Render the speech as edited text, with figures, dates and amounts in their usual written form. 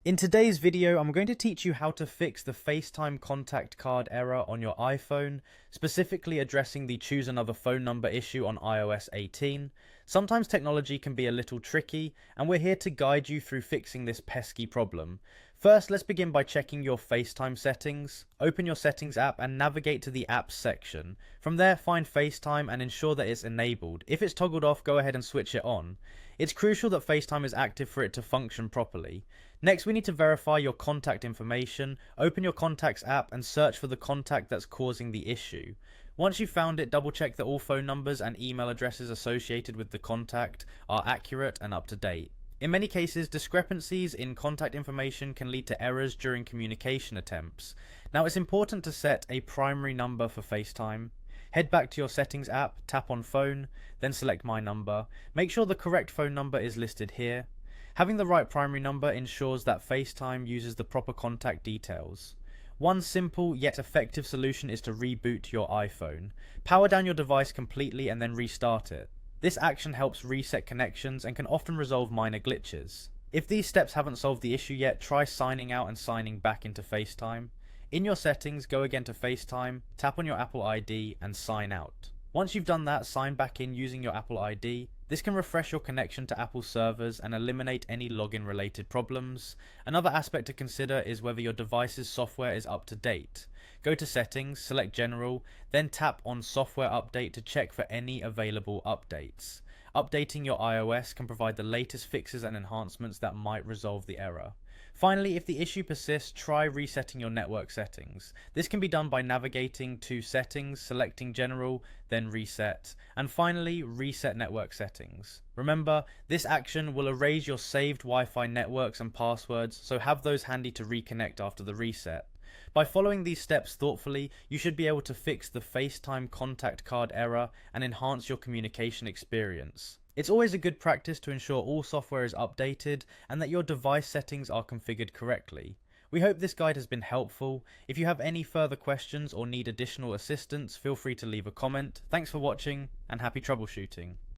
In today's video, I'm going to teach you how to fix the FaceTime contact card error on your iPhone, specifically addressing the choose another phone number issue on iOS 18. Sometimes technology can be a little tricky, and we're here to guide you through fixing this pesky problem. First, let's begin by checking your FaceTime settings. Open your settings app and navigate to the apps section. From there, find FaceTime and ensure that it's enabled. If it's toggled off, go ahead and switch it on. It's crucial that FaceTime is active for it to function properly. Next, we need to verify your contact information. Open your contacts app and search for the contact that's causing the issue. Once you've found it, double check that all phone numbers and email addresses associated with the contact are accurate and up to date. In many cases, discrepancies in contact information can lead to errors during communication attempts. Now, it's important to set a primary number for FaceTime. Head back to your settings app, tap on phone, then select my number. Make sure the correct phone number is listed here. Having the right primary number ensures that FaceTime uses the proper contact details. One simple yet effective solution is to reboot your iPhone. Power down your device completely and then restart it. This action helps reset connections and can often resolve minor glitches. If these steps haven't solved the issue yet, try signing out and signing back into FaceTime. In your settings, go again to FaceTime, tap on your Apple ID and sign out. Once you've done that, sign back in using your Apple ID. This can refresh your connection to Apple servers and eliminate any login related problems. Another aspect to consider is whether your device's software is up to date. Go to settings, select general, then tap on software update to check for any available updates. Updating your iOS can provide the latest fixes and enhancements that might resolve the error. Finally, if the issue persists, try resetting your network settings. This can be done by navigating to settings, selecting general, then reset, and finally reset network settings. Remember, this action will erase your saved Wi-Fi networks and passwords, so have those handy to reconnect after the reset. By following these steps thoughtfully, you should be able to fix the FaceTime contact card error and enhance your communication experience. It's always a good practice to ensure all software is updated and that your device settings are configured correctly. We hope this guide has been helpful. If you have any further questions or need additional assistance, feel free to leave a comment. Thanks for watching and happy troubleshooting.